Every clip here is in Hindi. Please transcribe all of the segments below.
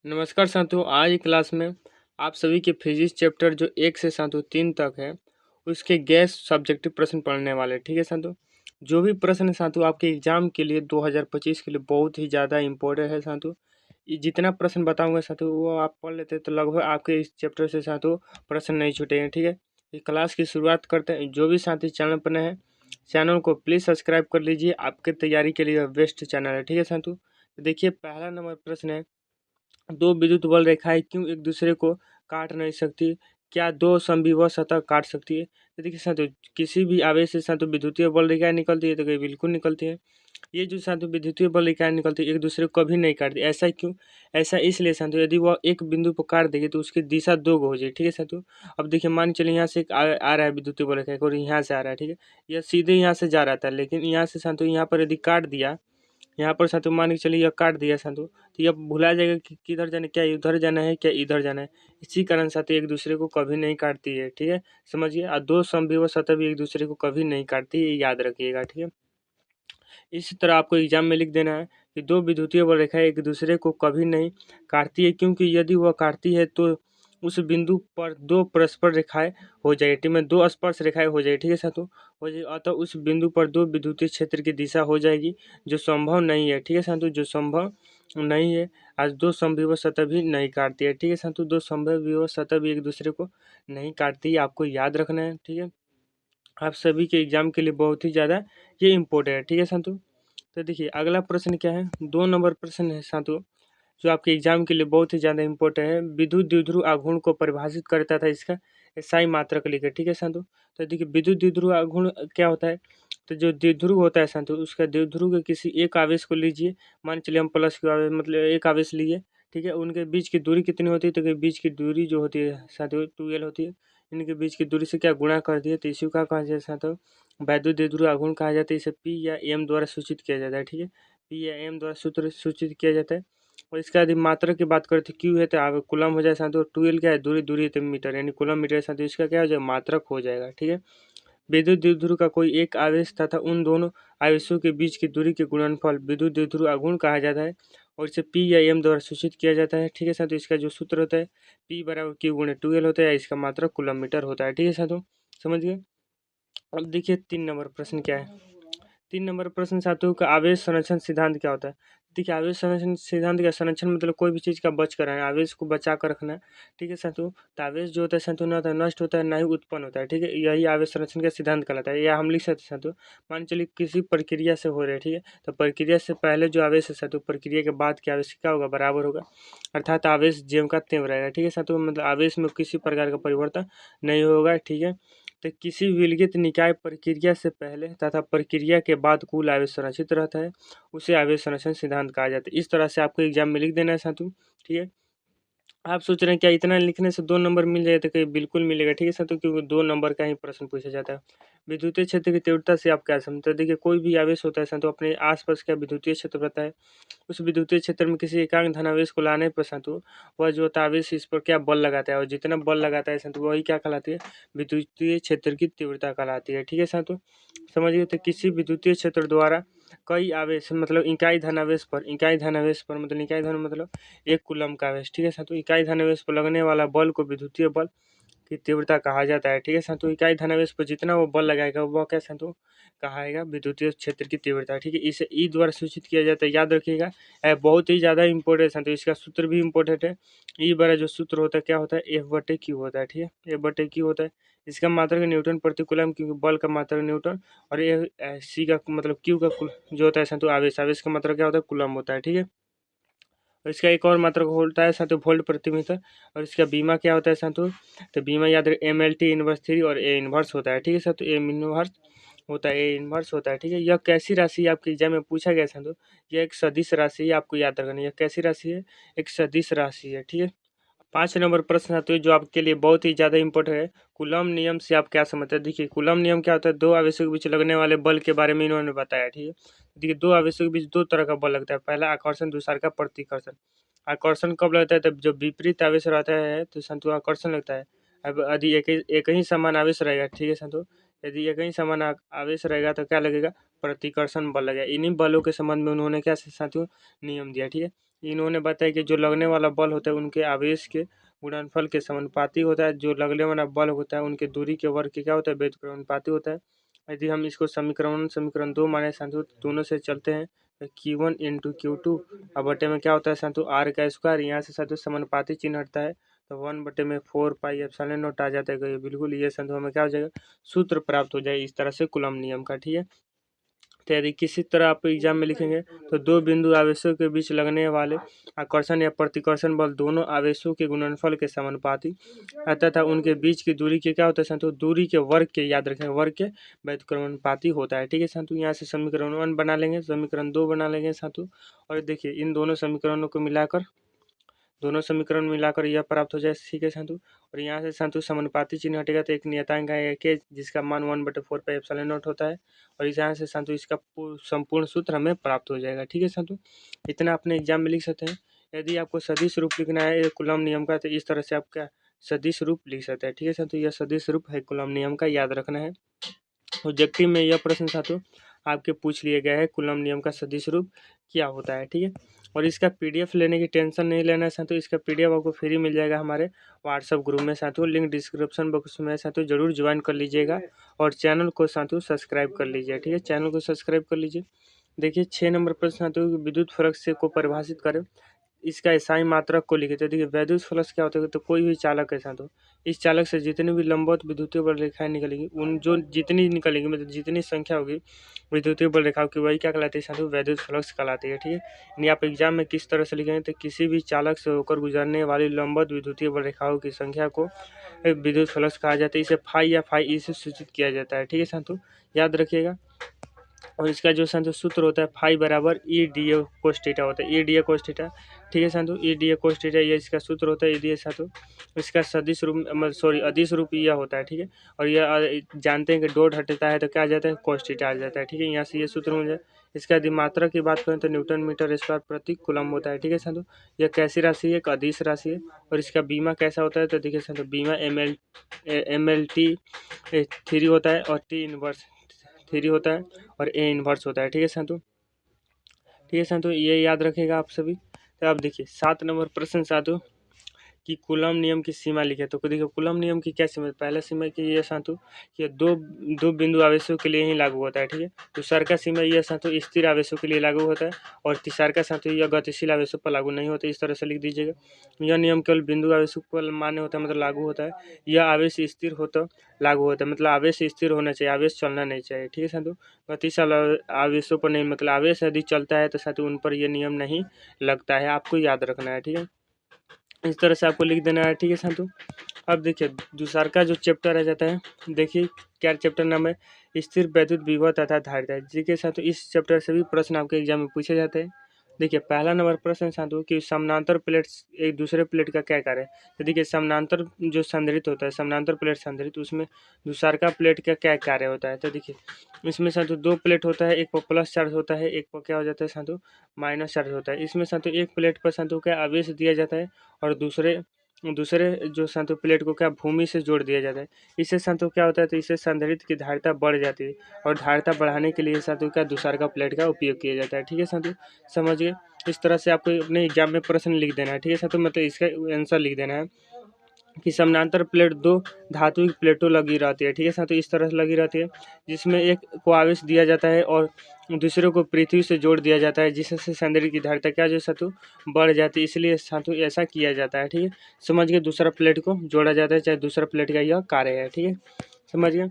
नमस्कार साथियों, आज की क्लास में आप सभी के फिजिक्स चैप्टर जो 1 से साथियों 3 तक है, उसके गैस सब्जेक्टिव प्रश्न पढ़ने वाले। ठीक है साथियों, जो भी प्रश्न है साथियों आपके एग्जाम के लिए 2025 के लिए बहुत ही ज़्यादा इम्पोर्टेंट है साथियों। ये जितना प्रश्न बताऊंगा साथियों वो आप पढ़ लेते हैं तो लगभग आपके इस चैप्टर से साथियों प्रश्न नहीं छूटेंगे। ठीक है, ये क्लास की शुरुआत करते हैं। जो भी साथी चैनल पर नए हैं, चैनल को प्लीज़ सब्सक्राइब कर लीजिए, आपके तैयारी के लिए बेस्ट चैनल है। ठीक है साथियों, तो देखिए पहला नंबर प्रश्न है, दो विद्युत बल रेखाएं क्यों एक दूसरे को काट नहीं सकती? क्या दो समविभव सतह काट सकती है? तो देखिए साथियों, किसी भी आवेश से साथियों विद्युतीय बल रेखाएं निकलती है तो कहीं बिल्कुल निकलती है। ये जो साथियों विद्युतीय बल रेखाएं निकलती है एक दूसरे को कभी नहीं काटती। ऐसा क्यों? ऐसा इसलिए साथियों, यदि वह एक बिंदु पर काट देगी तो उसकी दिशा दो हो जाए। ठीक है साथियों, अब देखिए मान चलिए यहाँ से एक आ रहा है विद्युतीय बल रेखा और यहाँ से आ रहा है। ठीक है, यह सीधे यहाँ से जा रहा था, लेकिन यहाँ से साथियों यहाँ पर यदि काट दिया, यहाँ पर साथियों मान के चलिए यह काट दिया साथियों, तो यह भुला जाएगा कि किधर जाना, क्या इधर जाना है क्या इधर जाना है। इसी कारण साथियों एक दूसरे को कभी नहीं काटती है। ठीक है, समझिए। और दो समविभव सतह भी एक दूसरे को कभी नहीं काटती, ये याद रखिएगा। ठीक है, इसी तरह आपको एग्जाम में लिख देना है कि दो विद्युतीय बल रेखाएं एक दूसरे को कभी नहीं काटती है, क्योंकि यदि वह काटती है तो उस बिंदु पर दो परस्पर रेखाएं हो जाएगी। ठीक है, दो स्पर्श रेखाएं हो जाएगी। ठीक है साथियों, हो जाएगी, अतः उस बिंदु पर दो विद्युतीय क्षेत्र की दिशा हो जाएगी, जो संभव नहीं है। ठीक है साथियों, जो संभव नहीं है। आज दो समविभव सतह भी नहीं काटती है। ठीक है साथियों, दो समविभव सतह भी एक दूसरे को नहीं काटती है, आपको याद रखना है। ठीक है, आप सभी के एग्जाम के लिए बहुत ही ज़्यादा ये इम्पोर्टेंट है। ठीक है साथियों, तो देखिए अगला प्रश्न क्या है, 2 नंबर प्रश्न है साथियों, जो आपके एग्जाम के लिए बहुत ही ज़्यादा इम्पोर्टेंट है। विद्युत द्विध्रुव आघूर्ण को परिभाषित करता था, इसका SI मात्रक लिखे। ठीक है साथियों, तो देखिए विद्युत द्विध्रुव आघूर्ण क्या होता है, तो जो द्विध्रुव होता है साथियों, उसका द्विध्रुव के किसी एक आवेश को लीजिए, मान चलिए हम प्लस का आवेश मतलब एक आवेश लिए। ठीक है, उनके बीच की दूरी कितनी होती है, तो बीच की दूरी जो होती है साथियों 2L होती है। इनके बीच की दूरी से क्या गुणा कर दिया, तो इसी का कहा जाता है साथियों वैद्युत द्विध्रुव आघूर्ण कहा जाता है। इसे P या M द्वारा सूचित किया जाता है। ठीक है, P या M द्वारा सूत्र सूचित किया जाता है। और इसका यदि मात्रक की बात करें तो क्यू है तो आप कूलम हो जाए साथियों, 2L क्या है, दूरी दूरी तो मीटर यानी कूलम मीटर साथियों, इसका क्या हो जाएगा, मात्रक हो जाएगा। ठीक है, विद्युत द्विध्रुव का कोई एक आवेश तथा उन दोनों आवेशों के बीच की दूरी के गुणनफल विद्युत द्विध्रुव आघूर्ण कहा जाता है, और इसे P या M द्वारा सूचित किया जाता है। ठीक है साथियों, इसका जो सूत्र होता है P बराबर Q गुणे 2L होता है, इसका मात्रक कूलम मीटर होता है। ठीक है साथियों, समझ गए। अब देखिए 3 नंबर प्रश्न क्या है। 3 नंबर प्रश्न साथियों का आवेश संरक्षण सिद्धांत क्या होता है। देखिए आवेश संरक्षण सिद्धांत का संरक्षण मतलब कोई भी चीज़ का बच कर रखना है, आवेश को बचा कर रखना है। ठीक है साथियों, तो आवेश जो होता है साथियों ना तो नष्ट होता है ना ही उत्पन्न होता है। ठीक है, यही आवेश संरक्षण का सिद्धांत कहलाता है। या हम लिख सकते हैं साथियों, मान चलिए किसी प्रक्रिया से हो रहे हैं। ठीक है, तो प्रक्रिया से पहले जो आवेश है साथियों, प्रक्रिया के बाद के आवेश क्या होगा, बराबर होगा, अर्थात आवेश ज्यों का त्यों रहेगा। ठीक है साथियों, मतलब आवेश में किसी प्रकार का परिवर्तन नहीं होगा। ठीक है, तो किसी विलगित निकाय प्रक्रिया से पहले तथा प्रक्रिया के बाद कुल आवेश संरक्षित रहता है, उसे आवेश संरक्षण सिद्धांत कहा जाता है। इस तरह से आपको एग्जाम में लिख देना है साथियों। ठीक है, आप सोच रहे हैं क्या इतना लिखने से 2 नंबर मिल जाए, तो कहीं बिल्कुल मिलेगा। ठीक है साथियों, क्योंकि 2 नंबर का ही प्रश्न पूछा जाता है। विद्युतीय क्षेत्र की तीव्रता से आप क्या समझते हैं। देखिए कोई भी आवेश होता है साथियों, अपने आसपास का विद्युतीय क्षेत्र रहता है, उस विद्युतीय क्षेत्र में किसी एकांक धनावेश को लाने पर साथियों वह जो होता है आवेश इस पर क्या बल लगाता है, और जितना बल लगाता है साथियों वही क्या कहलाती है, विद्युतीय क्षेत्र की तीव्रता कहलाती है। ठीक है साथियों, समझिए। तो किसी विद्युतीय क्षेत्र द्वारा कई आवेश मतलब इकाई धनावेश पर मतलब इकाई धन मतलब एक कूलम का आवेश। ठीक है साथियों, इकाई धनावेश पर लगने वाला बल को विद्युतीय बल की तीव्रता कहा जाता है। ठीक है साथियों, इकाई धनावेश पर जितना वो बल लगाएगा वह क्या साथियों कहाएगा, विद्युतीय क्षेत्र की तीव्रता। ठीक है, इसे ई द्वारा सूचित किया जाता है, याद रखिएगा। बहुत ही ज़्यादा इंपॉर्टेंट है, तो इसका सूत्र भी इंपॉर्टेंट है। ई बड़ा जो सूत्र होता है क्या होता है, F/Q होता है। ठीक है, F/Q होता है, इसका मात्रक न्यूटन प्रति कूलम, क्योंकि बल का मात्रक न्यूटन, और ये सी का मतलब क्यू का जो होता है साथियों आवेश, आवेश का मात्रक क्या होता है, कूलम होता है। ठीक है, और इसका एक और मात्रक होता है साथियों वोल्ट प्रति मीटर, और इसका बीमा क्या होता है साथियों, तो बीमा याद रहे MLT इनवर्स 3 और A इनवर्स होता है। ठीक है साथियों, A इनवर्स होता है, A इनवर्स होता है। ठीक है, यह कैसी राशि आपके एग्जाम में पूछा गया साथियों, यह एक सदिश राशि है, आपको याद रखना है। यह कैसी राशि है, एक सदिश राशि है। ठीक है, 5 नंबर प्रश्न आते हैं जो आपके लिए बहुत ही ज़्यादा इंपॉर्टेंट है। कूलम नियम से आप क्या समझते हैं। देखिए कूलम नियम क्या होता है, दो आवेशों के बीच लगने वाले बल के बारे में इन्होंने बताया। ठीक है, देखिए दो आवेशों के बीच दो तरह का बल लगता है, पहला आकर्षण, दूसरा का प्रतिकर्षण। आकर्षण कब लगता है, तब जब विपरीत आवेश रहता है तो संतु आकर्षण लगता है। अब यदि एक ही समान आवेश रहेगा, ठीक है संतु, यदि एक ही समान आवेश रहेगा तो क्या लगेगा, प्रतिकर्षण बल लगेगा। इन्हीं बलों के संबंध में उन्होंने क्या साथियों नियम दिया। ठीक है, इन्होंने बताया कि जो लगने वाला बल होता है उनके आवेश के गुणनफल के समानुपाती होता है, जो लगने वाला बल होता है उनके दूरी के वर्ग के क्या होता है, व्युत्क्रमानुपाती होता है। यदि हम इसको समीकरण 2 माने साथियों, दोनों से चलते हैं तो Q1 इंटू Q2 अब बटे में क्या होता है साथियों, R का स्क्वायर, यहाँ से साथियों समानुपाती चिन्ह हटता है तो 1/4 पाई एप्सिलॉन नॉट आ जाता है। बिल्कुल ये साथियों हमें क्या हो जाएगा, सूत्र प्राप्त हो जाए इस तरह से कूलम्ब नियम का। ठीक है, तो यदि किसी तरह आप एग्जाम में लिखेंगे तो दो बिंदु आवेशों के बीच लगने वाले आकर्षण या प्रतिकर्षण बल दोनों आवेशों के गुणनफल के समानुपाती तथा उनके बीच की दूरी के क्या होता है साथियों, दूरी के वर्ग के, याद रखें वर्ग के व्युत्क्रमानुपाती होता है। ठीक है साथियों, यहाँ से समीकरण 1 बना लेंगे, समीकरण 2 बना लेंगे साथियों, और देखिए इन दोनों समीकरणों को मिलाकर, दोनों समीकरण मिलाकर यह प्राप्त हो जाए। ठीक है साथियों, और यहाँ से साथियों समानुपाती चिन्ह हटेगा तो एक नियतांक आएगा जिसका मान 1/4 पाई एप्सिलॉन नॉट होता है, और इस यहाँ से साथियों इसका संपूर्ण सूत्र हमें प्राप्त हो जाएगा। ठीक है साथियों, इतना अपने एग्जाम में लिख सकते हैं। यदि आपको सदिश रूप लिखना है कूलम्ब नियम का तो इस तरह से आप क्या सदिश रूप लिख सकते हैं। ठीक है साथियों, यह सदिश रूप है कूलम्ब नियम का, याद रखना है। ऑब्जेक्टिव में यह प्रश्न साथियों आपके पूछ लिया गया है, कूलम्ब नियम का सदिश रूप क्या होता है। ठीक है, और इसका पीडीएफ लेने की टेंशन नहीं लेना है साथियों, इसका पीडीएफ आपको फ्री मिल जाएगा हमारे व्हाट्सएप ग्रुप में साथियों, लिंक डिस्क्रिप्शन बॉक्स में साथियों, जरूर ज्वाइन कर लीजिएगा और चैनल को साथियों सब्सक्राइब कर लीजिए। ठीक है, चैनल को सब्सक्राइब कर लीजिए। देखिए 6 नंबर प्रश्न साथियों, विद्युत फ्लक्स से को परिभाषित करें, इसका एसआई मात्रक को लिखे। तो देखिए वैद्युत फ्लक्स क्या होता है, तो कोई भी चालक है साथियों, इस चालक से जितनी भी लंबवत विद्युतीय बल रेखाएं निकलेंगी, उन जो जितनी निकलेंगी मतलब जितनी संख्या होगी विद्युतीय बल रेखाओं की, वही क्या कहलाती है साथियों, वैद्युत फ्लक्स कहलाती है। ठीक है, यानी आप एग्जाम में किस तरह से लिखेंगे तो किसी भी चालक से होकर गुजरने वाली लंबवत विद्युतीय बल रेखाओं की संख्या को विद्युत फ्लक्स कहा जाता है। इसे फाई या फाई ई से सूचित किया जाता है। ठीक है साथियों, याद रखिएगा। और इसका जो साथियों सूत्र होता है फाई बराबर E D A cos theta होता है, E D A cos theta. ठीक है साथियों, E D A cos theta ये इसका सूत्र होता है, ई डी ए साथियों। इसका सदिश रूप सॉरी अदिश रूप यह होता है। ठीक है, और यह जानते हैं कि डॉट हटता है तो क्या आ जाता है, कोस थीटा आ जाता है। ठीक है, यहाँ से ये सूत्र हो जाए। इसका यदि मात्रा की बात करें तो न्यूटन मीटर स्क्वायर प्रति कूलम्ब होता है। ठीक है साथियों, यह कैसी राशि है, एक अदिश राशि है। और इसका बीमा कैसा होता है तो देखिए साथियों, बीमा MLT 3 होता है और T इनवर्स 3 होता है और ए इन्वर्स होता है। ठीक है साथियों, ठीक है साथियों, ये याद रखेगा आप सभी। तो अब देखिए 7 नंबर प्रश्न साथियों कि कूलम्ब नियम की सीमा लिखे। तो देखिए कूलम्ब नियम की क्या सीमा है, पहला सीमा की ये साथियों कि दो दो बिंदु आवेशों के लिए ही लागू होता है। ठीक है, दूसरा का सीमा यह साथियों स्थिर आवेशों के लिए लागू होता है, और तीसरा का साथियों यह गतिशील आवेशों पर लागू नहीं होता। इस तरह से लिख दीजिएगा, यह नियम केवल बिंदु आवेशों पर मान्य होता है, मतलब लागू होता है। यह आवेश स्थिर हो तो लागू होता है, मतलब आवेश स्थिर होना चाहिए, आवेश चलना नहीं चाहिए। ठीक है साथियों, गतिशील आवेशों पर नहीं, मतलब आवेश यदि चलता है तो साथियों उन पर यह नियम नहीं लगता है, आपको याद रखना है। ठीक है, इस तरह से आपको लिख देना है। ठीक है साथियों, अब देखिए दूसरा का जो चैप्टर आ जाता है, देखिए क्या चैप्टर नाम है, स्थिर वैद्युत विभव तथा धारिता। जी के साथियों इस चैप्टर से भी प्रश्न आपके एग्जाम में पूछे जाते हैं। देखिए पहला नंबर प्रश्न साथियों कि समानांतर प्लेट्स एक दूसरे प्लेट का क्या कार्य है। तो देखिए समानांतर जो संधारित होता है, समानांतर प्लेट संधारित, उसमें दूसरा प्लेट का क्या कार्य होता है। तो देखिए इसमें साथियों दो प्लेट होता है, एक पर प्लस चार्ज होता है, एक पर क्या हो जाता है साथियों माइनस चार्ज होता है। इसमें साथियों एक प्लेट पर साथियों क्या आवेश दिया जाता है, और दूसरे दूसरे जो साथियों प्लेट को क्या भूमि से जोड़ दिया जाता है। इससे साथियों क्या होता है, तो इससे संधारित्र की धारिता बढ़ जाती है, और धारिता बढ़ाने के लिए साथियों क्या दूसरा प्लेट का उपयोग किया जाता है। ठीक है साथियों, समझिए इस तरह से आपको अपने एग्जाम में प्रश्न लिख देना है। ठीक है साथियों, मतलब इसका आंसर लिख देना है कि समानांतर प्लेट दो धातु प्लेटों लगी रहती है। ठीक है साथियों, इस तरह से लगी रहती है जिसमें एक को आवेश दिया जाता है और दूसरे को पृथ्वी से जोड़ दिया जाता है, जिससे संधारित्र की धारिता क्या जो साथियों बढ़ जाती है, इसलिए साथियों ऐसा किया जाता है। ठीक है, समझ गए, दूसरा प्लेट को जोड़ा जाता है, चाहे दूसरा प्लेट का यह कार्य है। ठीक है, समझ गए।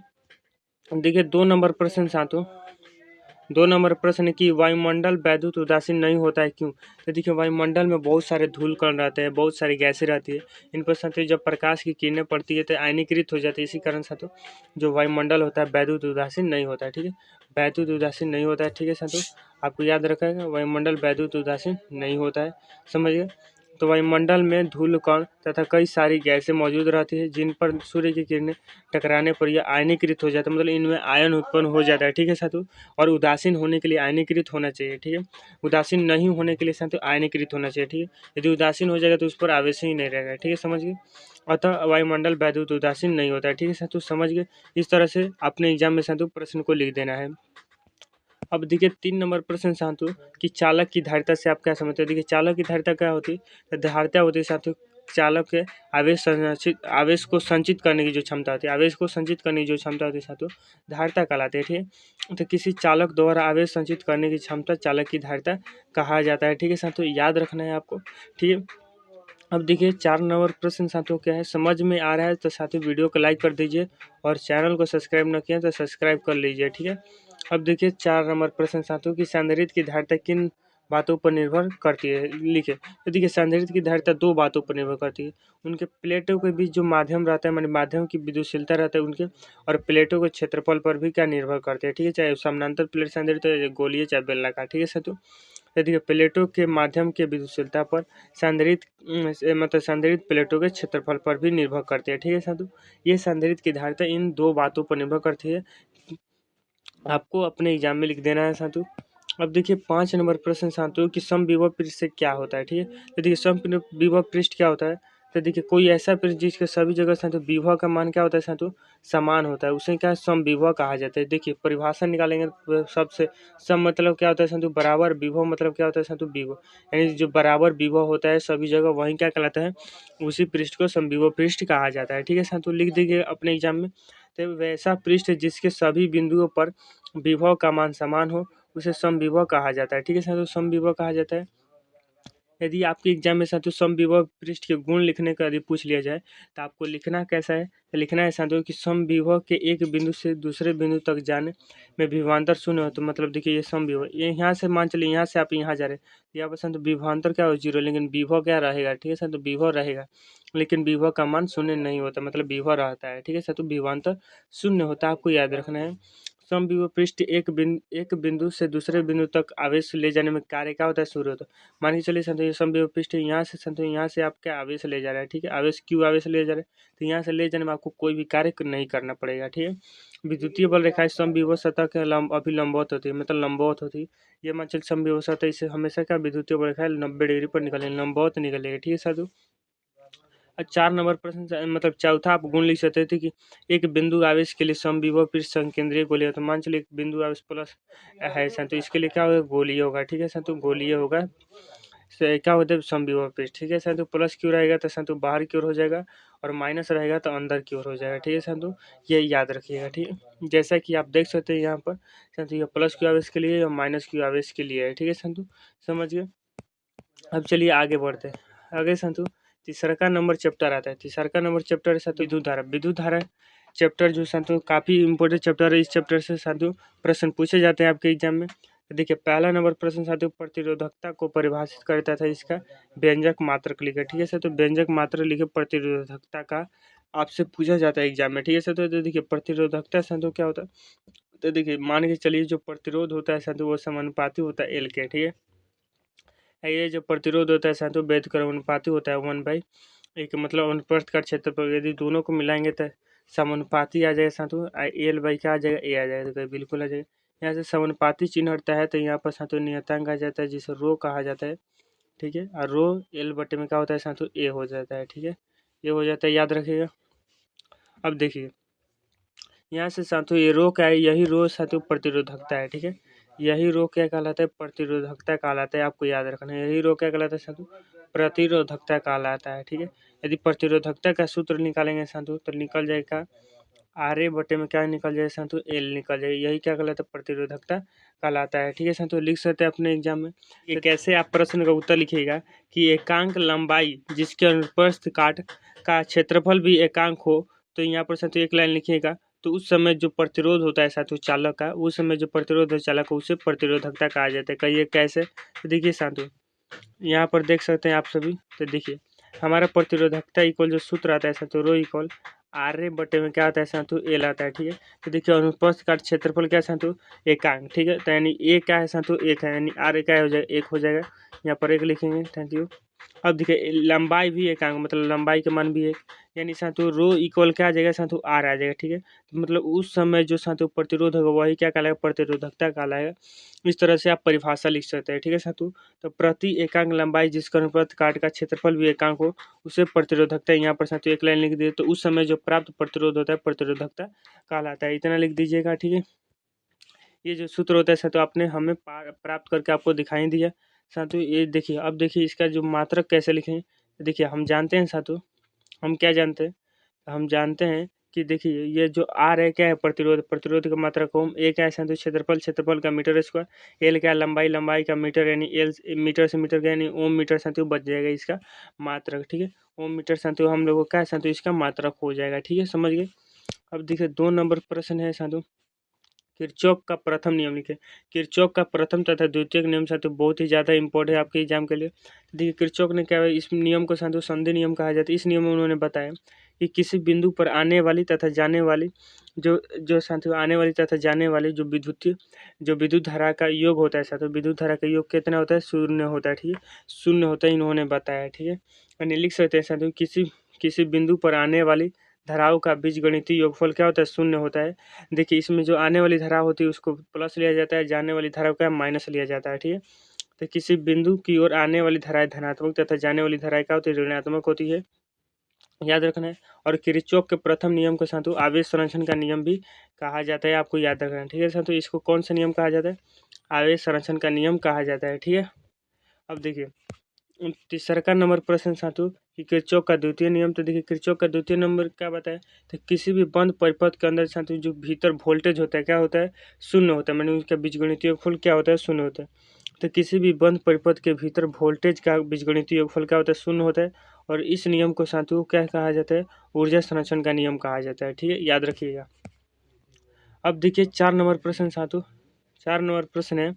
देखिए 2 नंबर प्रश्न साथियों, 2 नंबर प्रश्न की वायुमंडल वैद्युत उदासीन नहीं होता है क्यों। तो देखिए वायुमंडल में बहुत सारे धूल कण रहते हैं, बहुत सारी गैसें रहती है, इन पर साथियों जब प्रकाश की किरणें पड़ती है तो आयनीकृत हो जाती है। इसी कारण साथियों जो वायुमंडल होता है वैद्युत उदासीन नहीं होता है। ठीक है, वैद्युत उदासीन नहीं होता है। ठीक है साथियों, आपको याद रखेगा वायुमंडल वैद्युत उदासीन नहीं होता है, समझिए। तो वायुमंडल में धूल कण तथा कई सारी गैसें मौजूद रहती है, जिन पर सूर्य की किरणें टकराने पर यह आयनीकृत हो जाता है, मतलब इनमें आयन उत्पन्न हो जाता है। ठीक है साथियों, और उदासीन होने के लिए आयनीकृत होना चाहिए। ठीक है, उदासीन नहीं होने के लिए साथियों आयनीकृत होना चाहिए। ठीक है, यदि उदासीन हो जाएगा तो उस पर आवेश ही नहीं रहेगा। ठीक है, समझ गए। अतः वायुमंडल वैद्युत उदासीन नहीं होता है। ठीक है साथियों, समझ गए। इस तरह से अपने एग्जाम में साथियों प्रश्न को लिख देना है। अब देखिए 3 नंबर प्रश्न साथियों कि चालक की धारिता से आप क्या समझते हैं। देखिए चालक की धारिता क्या होती है, तो धारिता होती है साथियों चालक के आवेश को संचित करने की जो क्षमता होती है, आवेश को संचित करने की जो क्षमता होती है साथियों धारिता कहलाती है। ठीक है, तो किसी चालक द्वारा आवेश संचित करने की क्षमता चालक की धारिता कहा जाता है। ठीक है साथियों, याद रखना है आपको। ठीक है, अब देखिए 4 नंबर प्रश्न साथियों क्या है, समझ में आ रहा है तो साथियों वीडियो को लाइक कर दीजिए और चैनल को सब्सक्राइब न किया तो सब्सक्राइब कर लीजिए। ठीक है, अब देखिए 4 नंबर प्रश्न साथियों की संधारित्र की धारिता किन बातों पर निर्भर करती है, लिखे। तो देखिए संधारित्र की धारिता 2 बातों पर निर्भर करती है, उनके प्लेटों के बीच जो माध्यम रहता है, माने माध्यम की विद्युतशीलता रहता है उनके, और प्लेटों के क्षेत्रफल पर भी क्या निर्भर करते हैं। ठीक है, चाहे समानांतर प्लेट संधारित्र गोलीय चाहे बेलनाकार। ठीक है साथियों, तो देखिए प्लेटों के माध्यम के विद्युतशीलता पर मतलब संधारित्र प्लेटों के क्षेत्रफल पर भी निर्भर करते हैं। ठीक है साथियों, ये संधारित्र की धारिता इन 2 बातों पर निर्भर करती है, आपको अपने एग्जाम में लिख देना है साथियों। अब देखिए 5 नंबर प्रश्न साथियों कि समविभव पृष्ठ से क्या होता है। ठीक है, तो देखिए समविभव पृष्ठ क्या होता है, तो देखिए कोई ऐसा पृष्ठ जिसके सभी जगह साथियों विभव का मान क्या होता है साथियों समान होता है, उसे क्या समविभव कहा जाता है। देखिए परिभाषा निकालेंगे तो सबसे सम मतलब क्या होता है साथियों बराबर, विभव मतलब क्या होता है साथियों विभव, यानी जो बराबर विभव होता है सभी जगह वही क्या कहलाता है, उसी पृष्ठ को समविभव पृष्ठ कहा जाता है। ठीक है साथियों, लिख दीजिए अपने एग्जाम में। तो वैसा पृष्ठ जिसके सभी बिंदुओं पर विभव का मान समान हो उसे समविभव कहा जाता है। ठीक है साथियों, समविभव कहा जाता है। यदि आपके एग्जाम में साथियों समविभव पृष्ठ के गुण लिखने का यदि पूछ लिया जाए तो आपको लिखना कैसा है, तो लिखना है साथियों कि समविभव के एक बिंदु से दूसरे बिंदु तक जाने में विभवांतर शून्य हो। तो मतलब देखिए ये समविभव, ये यहाँ से मान चलिए यहाँ से आप यहाँ जा रहे हैं, तो यहाँ पर साथियों विभवांतर क्या हो 0, लेकिन विभव क्या रहेगा। ठीक है साथियों, विभव रहेगा लेकिन विभव का मान शून्य नहीं होता, मतलब विभव रहता है। ठीक है साथियों, विभवांतर शून्य होता है, आपको याद रखना है। समविभव पृष्ठ एक बिंदु से दूसरे बिंदु तक आवेश ले जाने में कार्य क्या होता है, सूर्य होता है। मान के चलिए संतुलित समविभव पृष्ठ यहाँ से संतुलित यहाँ से आप क्या आवेश ले जा रहा है। ठीक है, आवेश क्यों आवेश ले जा रहे हैं, तो यहाँ से ले जाने में आपको कोई भी कार्य नहीं करना पड़ेगा। ठीक है, विद्युतीय बल रेखाएं समविभव सतह के अभिलंबवत होती है, मतलब लंबवत होती है। ये मान चल समविभव सतह इसे हमेशा क्या विद्युतीय बल रेखाएं 90 डिग्री पर निकलेंगे, लंबवत निकलेगा। ठीक है साधु, 4 नंबर प्रश्न मतलब चौथा आप गुण लिख सकते थे कि एक बिंदु आवेश के लिए समविभव पृष्ठ संकेंद्रीय गोलीय, तो मान चलिए एक बिंदु आवेश प्लस है तो इसके लिए क्या होगा गोलीय होगा। ठीक है तो गोलीय होगा, क्या होता है समविभव पृष्ठ। ठीक है तो प्लस क्यों रहेगा तो बाहर की ओर हो जाएगा, और माइनस रहेगा तो अंदर की ओर हो जाएगा। ठीक है तो ये याद रखिएगा। ठीक है, जैसा कि आप देख सकते हैं यहाँ पर संतु ये प्लस क्यू आवेश के लिए और माइनस क्यू आवेश के लिए है। ठीक है संतु, समझ गए। अब चलिए आगे बढ़ते हैं। आगे संतु तीसरा का नंबर चैप्टर आता है, तीसरा का नंबर चैप्टर है साथियों विद्युत धारा चैप्टर, जो साथियों काफ़ी इंपॉर्टेंट चैप्टर है। इस चैप्टर से साथियों प्रश्न पूछे जाते हैं आपके एग्जाम में। तो देखिए पहला नंबर प्रश्न साथियों प्रतिरोधकता को परिभाषित करता था, इसका व्यंजक मात्रक लिखे। ठीक है सर, तो व्यंजक मात्रक लिखे प्रतिरोधकता का आपसे पूछा जाता है एग्जाम में। ठीक है सर, तो देखिए प्रतिरोधकता साथियों क्या होता है, तो देखिए मान के चलिए जो प्रतिरोध होता है साथियों वो समानुपाती होता है एल के। ठीक है, ये जो प्रतिरोध होता है साथियों व्युत्क्रमानुपाती होता है 1/, मतलब अनुप्रस्थ का क्षेत्रफल यदि दोनों को मिलाएंगे तो समानुपाती आ जाएगा साथियों, एल बाई क्या आ जाएगा ए आ जाएगा, तो बिल्कुल आ जाएगा। यहाँ से समानुपाती चिन्ह हटता है तो यहाँ पर साथियों नियतांक आ जाता है जिसे रो कहा जाता है। ठीक है, और रो एल बटे में क्या होता है साथियों ए हो जाता है। ठीक है, ये हो जाता है, याद रखिएगा। अब देखिए यहाँ से साथियों ये रो क्या है, यही रो साथियों प्रतिरोधकता है। ठीक है, यही रो क्या कहलाता है प्रतिरोधकता कहलाता है, आपको याद रखना है। यही रो क्या कहलाता है साथियों प्रतिरोधकता कहलाता है। ठीक है, यदि प्रतिरोधकता का सूत्र निकालेंगे साथियों तो निकल जाएगा आर ए बटे में क्या निकल जाएगा साथियों एल निकल जाएगा, यही क्या कहलाता है प्रतिरोधकता कहलाता है। ठीक है साथियों, लिख सकते हैं अपने एग्जाम में। ये कैसे आप प्रश्न का उत्तर लिखिएगा कि एकांक लंबाई जिसके अनुप्रस्थ काट का क्षेत्रफल भी एकांक हो, तो यहाँ पर साथियों एक लाइन लिखिएगा। तो उस समय जो प्रतिरोध होता है साथियों चालक का, उस समय जो प्रतिरोध है चालक का उसे प्रतिरोधकता कहा जाता है। कहिए कैसे, तो देखिए साथियों यहाँ पर देख सकते हैं आप सभी। तो देखिए हमारा प्रतिरोधकता इक्वल जो सूत्र आता है साथियों रो इक्वल आर ए बटे में क्या आता है साथियों एल आता है। ठीक है, तो देखिए अनुप्रस्थ काट क्षेत्रफल क्या है साथियों एकांक। ठीक है, तो यानी ए क्या है साथियों एक है, यानी आर ए क्या हो जाएगा एक हो जाएगा, यहाँ पर एक लिखेंगे। Thank you. अब देखिए लंबाई भी एकांक, मतलब लंबाई के मान भी एक, यानी साथियों रो इक्वल क्या आ जाएगा साथियों आर आ जाएगा। ठीक है, तो मतलब उस समय जो साथियों प्रतिरोध होगा वही क्या कहलाएगा प्रतिरोधकता कहलाएगा। इस तरह से आप परिभाषा लिख सकते हैं। ठीक है साथियों, तो प्रति एकांक लंबाई जिसका अनुप्रस्थ काट का क्षेत्रफल भी एकांक हो उसे प्रतिरोधकता, यहाँ पर साथियों एक लाइन लिख दिए तो उस समय जो प्राप्त प्रतिरोध होता है प्रतिरोधकता कहलाता है। इतना लिख दीजिएगा। ठीक है, ये जो सूत्र होता है साथियों आपने हमें प्राप्त करके आपको दिखाई दिया साथियों। ये देखिए, अब देखिए इसका जो मात्रक कैसे लिखें। देखिए हम जानते हैं साथियों, हम क्या जानते हैं, हम जानते हैं कि देखिए ये जो आर है क्या है, प्रतिरोध, प्रतिरोध का मात्रक ओम, ए क्या है साथियों क्षेत्रफल, क्षेत्रफल का मीटर स्क्वायर, एल क्या है लंबाई, लंबाई का मीटर यानी एल मीटर से मीटर का यानी ओम मीटर साथियों बच जाएगा इसका मात्रक। ठीक है, ओम मीटर साथियों हम लोगों का क्या है साथियों इसका मात्रक हो जाएगा। ठीक है, समझ गए। अब देखिए 2 नंबर प्रश्न है साथियों, किरचॉफ का प्रथम नियम लिखे। किरचॉफ का प्रथम तथा द्वितीय नियम साथियों बहुत ही ज़्यादा इंपॉर्टेंट है आपके एग्जाम के लिए। देखिए किरचॉफ ने क्या है, इस नियम को साथियों संधि नियम कहा जाता है। इस नियम में उन्होंने बताया कि किसी बिंदु पर आने वाली तथा जाने वाली जो जो साथियों आने वाली तथा जाने वाली जो विद्युत धारा का योग होता है साथियों, विद्युत धारा का योग कितना होता है, शून्य होता है। ठीक है, शून्य होता है इन्होंने बताया। ठीक है, यानी लिख सकते हैं साथियों किसी बिंदु पर आने वाली धाराओं का बीजगणितीय योगफल क्या होता है, शून्य होता है। देखिए इसमें जो आने वाली धारा होती है उसको प्लस लिया जाता है, जाने वाली धारा को माइनस लिया जाता है। ठीक है, तो किसी बिंदु की ओर आने वाली धाराएं धनात्मक तथा जाने वाली धाराएं क्या होती है, ऋणात्मक होती है, याद रखना है। और किरचॉफ के प्रथम नियम को साथियों आवेश संरक्षण का नियम भी कहा जाता है, आपको याद रखना है। ठीक है साथियों, इसको कौन सा नियम कहा जाता है, आवेश संरक्षण का नियम कहा जाता है। ठीक है, अब देखिए तीसरा नंबर प्रश्न साथियों कि किरचॉफ का द्वितीय नियम। तो देखिए किरचॉफ का द्वितीय नंबर क्या बताया, तो किसी भी बंद परिपथ के अंदर साथियों जो भीतर वोल्टेज होता है क्या होता है, शून्य होता है, मैंने उसका बीजगणितीय योगफल क्या होता है, शून्य होता है। तो किसी भी बंद परिपथ के भीतर वोल्टेज का बीजगणितीय योगफल क्या होता है, शून्य होता है। और इस नियम को साथियों क्या कहा जाता है, ऊर्जा संरक्षण का नियम कहा जाता है। ठीक है, याद रखिएगा। अब देखिए 4 नंबर प्रश्न साथियों, 4 नंबर प्रश्न है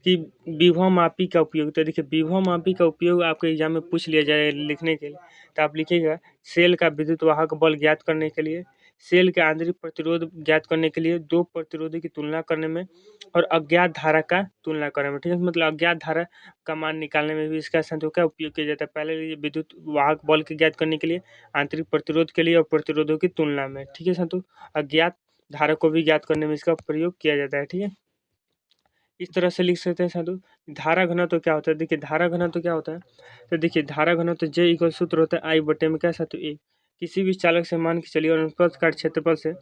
कि विभव मापी का उपयोग। तो देखिए विभव मापी का उपयोग आपके एग्जाम में पूछ लिया जाए लिखने के लिए, तो आप लिखिएगा सेल का विद्युत वाहक बल ज्ञात करने के लिए, सेल के आंतरिक प्रतिरोध ज्ञात करने के लिए, दो प्रतिरोधों की तुलना करने में और अज्ञात धारा का तुलना करने में। ठीक है, मतलब अज्ञात धारा का मान निकालने में भी इसका साथियों का उपयोग किया जाता है। पहले विद्युत वाहक बल के ज्ञात करने के लिए, आंतरिक प्रतिरोध के लिए और प्रतिरोधों की तुलना में। ठीक है साथियों, अज्ञात धारा को भी ज्ञात करने में इसका प्रयोग किया जाता है। ठीक है, इस तरह से लिख सकते हैं साधु। धारा घनत्व तो क्या होता है, देखिए धारा घनत्व तो क्या होता है, तो देखिए धारा घनत्व तो जे इक्वल सूत्र होता है आई बटे में क्या साधु ए। किसी भी चालक से मान के चलिए अनुप्रस्थ काट क्षेत्रफल से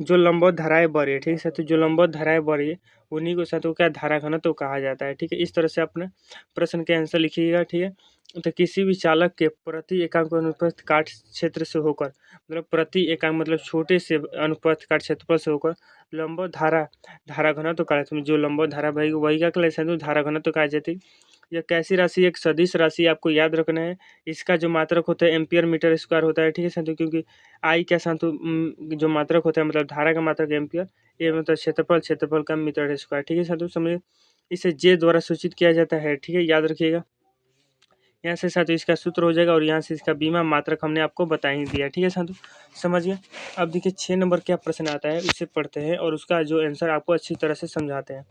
जो लंबवत धाराएं बढ़ रही है, ठीक है साथियों, जो लंबवत धाराएं बढ़ रही है उन्हीं को साथियों क्या धारा घनत्व कहा जाता है। ठीक है, इस तरह से अपने प्रश्न के आंसर लिखिएगा। ठीक है, तो किसी भी चालक के प्रति एकांक अनुप्रस्थ काट क्षेत्र से होकर, मतलब प्रति एकांक मतलब छोटे से अनुप्रस्थ काट क्षेत्रफल से होकर लंबवत धारा घनत्व कहा जाता है। जो लंबवत धारा बहेगी वही क्या कहलाती है, धारा घनत्व कहा जाती है। यह कैसी राशि, एक सदिश राशि आपको याद रखना है। इसका जो मात्रक होता है एम्पियर मीटर स्क्वायर होता है। ठीक है साथियों, क्योंकि आई क्या साथियों जो मात्रक होता है मतलब धारा का मात्रक एम्पियर, ये मतलब क्षेत्रफल, क्षेत्रफल का मीटर स्क्वायर। ठीक है साथियों, समझिए इसे जे द्वारा सूचित किया जाता है। ठीक है, याद रखिएगा। यहाँ से साथियों इसका सूत्र हो जाएगा और यहाँ से इसका बीमा मात्रक हमने आपको बता ही दिया। ठीक है साथियों, समझिए। अब देखिए 6 नंबर क्या प्रश्न आता है उसे पढ़ते हैं और उसका जो आंसर आपको अच्छी तरह से समझाते हैं।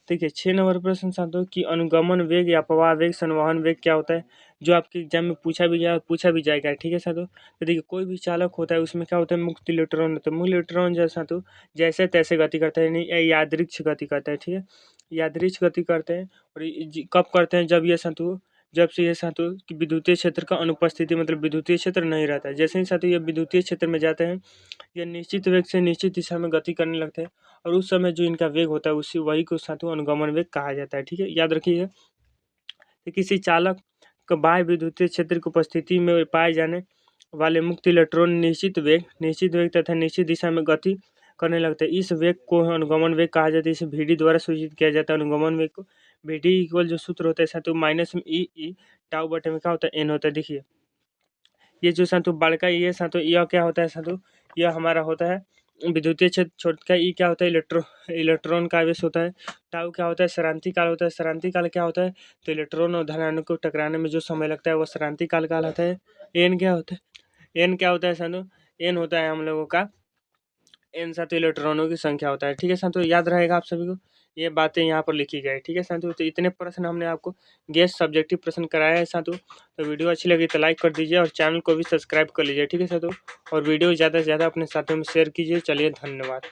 देखिए 6 नंबर प्रश्न साथियों कि अनुगमन वेग या प्रवाह वेग, संवहन वेग क्या होता है, जो आपके एग्जाम में पूछा भी जाएगा। ठीक है साथियों, तो देखिए कोई भी चालक होता है उसमें क्या होता है, मुक्त इलेक्ट्रॉन होता है। मुक्त इलेक्ट्रॉन जो साथियों जैसे तैसे गति करता है, यानी यादृच्छ गति करता है। ठीक है, यादृच्छ गति करते हैं और कब करते हैं, जब ये साथियों जब से ये साथियों कि विद्युतीय क्षेत्र का अनुपस्थिति, मतलब विद्युतीय क्षेत्र नहीं रहता है। जैसे ही साथियों ये विद्युतीय क्षेत्र में जाते हैं, ये निश्चित वेग से निश्चित दिशा में गति करने लगते हैं और उस समय जो इनका वेग होता है उसी वही को साथियों अनुगमन वेग कहा जाता है। ठीक है, याद रखिए। तो किसी चालक का बाह्य विद्युतीय क्षेत्र की उपस्थिति में पाए जाने वाले मुक्त इलेक्ट्रॉन निश्चित वेग तथा निश्चित दिशा में गति करने लगते हैं। इस वेग को अनुगमन वेग कहा जाता है। इसे VD द्वारा सूचित किया जाता है अनुगमन वेग को। VD इक्वल जो सूत्र होता है साथियों माइनस में ई टाउ बटे में क्या होता है, एन होता है। देखिए ये जो साथियों बड़का ये साथियों यह क्या होता है साथियों, यह हमारा होता है विद्युतीय क्षेत्र, छोटा ई क्या होता है इलेक्ट्रॉन का आवेश होता है। टाउ क्या होता है, सरांति काल होता है। सरांति काल क्या होता है, तो इलेक्ट्रॉन और धनात्मक को टकराने में जो समय लगता है वो सरांति काल कहलाता है। एन क्या होता है, एन क्या होता है साथियों, एन होता है हम लोगों का एन साथियों इलेक्ट्रॉनों की संख्या होता है। ठीक है साथियों, याद रहेगा आप सभी को, ये बातें यहाँ पर लिखी गई। ठीक है साथियों, तो इतने प्रश्न हमने आपको गेस्ट सब्जेक्टिव प्रश्न कराया है साथियों। तो वीडियो अच्छी लगी तो लाइक कर दीजिए और चैनल को भी सब्सक्राइब कर लीजिए। ठीक है साथियों, और वीडियो ज़्यादा से ज़्यादा अपने साथियों में शेयर कीजिए। चलिए धन्यवाद।